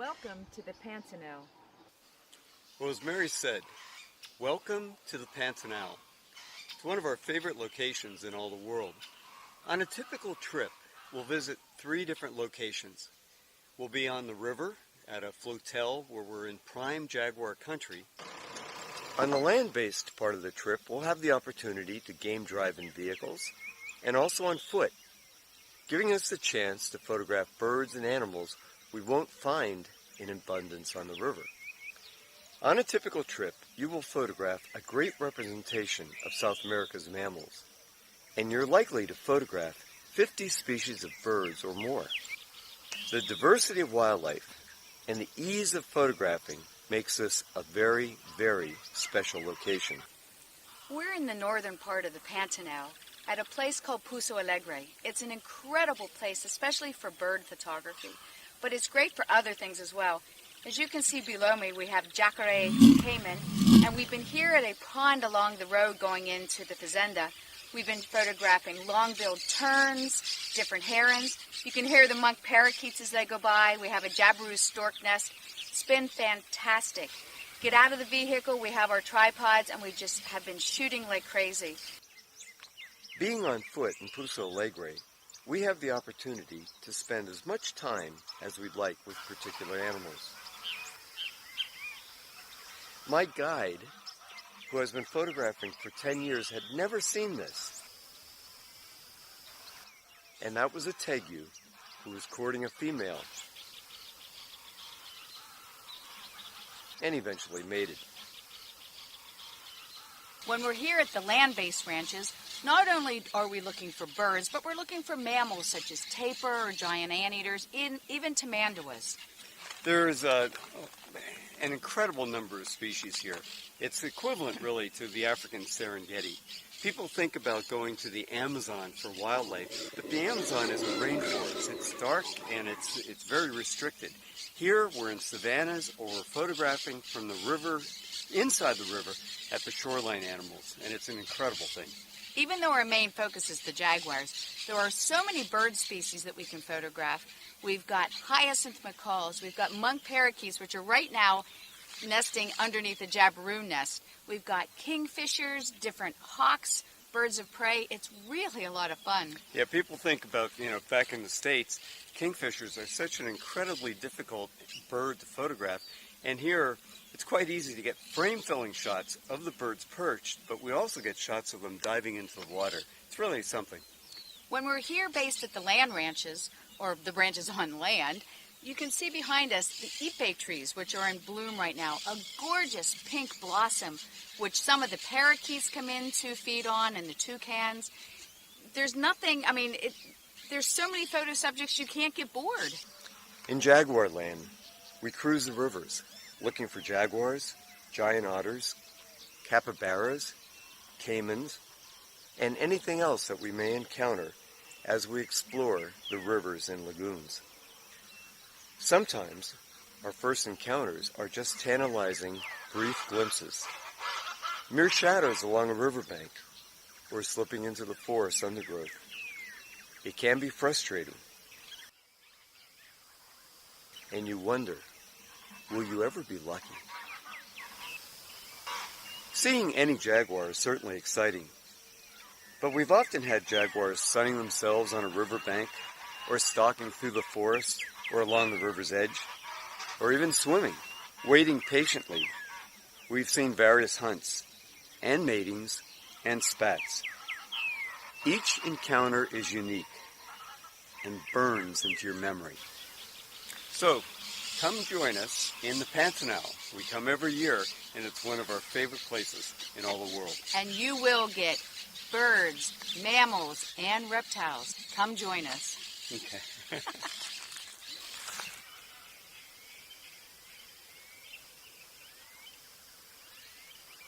Welcome to the Pantanal. Well, as Mary said, welcome to the Pantanal. It's one of our favorite locations in all the world. On a typical trip, we'll visit 3 different locations. We'll be on the river at a flotel where we're in prime Jaguar country. On the land-based part of the trip, we'll have the opportunity to game drive in vehicles and also on foot, giving us the chance to photograph birds and animals we won't find in abundance on the river. On a typical trip, you will photograph a great representation of South America's mammals, and you're likely to photograph 50 species of birds or more. The diversity of wildlife and the ease of photographing makes this a very, very special location. We're in the northern part of the Pantanal at a place called Pozo Alegre. It's an incredible place, especially for bird photography, but it's great for other things as well. As you can see below me, we have jacare caiman, and we've been here at a pond along the road going into the fazenda. We've been photographing long-billed terns, different herons. You can hear the monk parakeets as they go by. We have a jabiru stork nest. It's been fantastic. Get out of the vehicle, we have our tripods, and we just have been shooting like crazy. Being on foot in Pozo Alegre, we have the opportunity to spend as much time as we'd like with particular animals. My guide, who has been photographing for 10 years, had never seen this. And that was a tegu who was courting a female and eventually mated. When we're here at the land-based ranches, not only are we looking for birds, but we're looking for mammals such as tapir or giant anteaters, even tamanduas. There's an incredible number of species here. It's equivalent, really, to the African Serengeti. People think about going to the Amazon for wildlife, but the Amazon is a rainforest. It's dark and it's very restricted. Here, we're in savannas, or we're photographing from the river, inside the river, at the shoreline animals, and it's an incredible thing. Even though our main focus is the jaguars, there are so many bird species that we can photograph. We've got hyacinth macaws, we've got monk parakeets, which are right now nesting underneath a jabiru nest. We've got kingfishers, different hawks, birds of prey. It's really a lot of fun. Yeah, people think about, back in the States, kingfishers are such an incredibly difficult bird to photograph. And here, it's quite easy to get frame-filling shots of the birds perched, but we also get shots of them diving into the water. It's really something. When we're here based at the land ranches, or the ranches on land, you can see behind us the ipe trees, which are in bloom right now. A gorgeous pink blossom, which some of the parakeets come in to feed on, and the toucans. There's nothing, there's so many photo subjects you can't get bored. In Jaguar land, we cruise the rivers, looking for jaguars, giant otters, capybaras, caimans, and anything else that we may encounter as we explore the rivers and lagoons. Sometimes, our first encounters are just tantalizing, brief glimpses. Mere shadows along a riverbank, or slipping into the forest undergrowth. It can be frustrating. And you wonder, will you ever be lucky? Seeing any jaguar is certainly exciting, but we've often had jaguars sunning themselves on a riverbank, or stalking through the forest, or along the river's edge, or even swimming, waiting patiently. We've seen various hunts, and matings, and spats. Each encounter is unique, and burns into your memory. So, come join us in the Pantanal. We come every year, and it's one of our favorite places in all the world. And you will get birds, mammals, and reptiles. Come join us. Okay.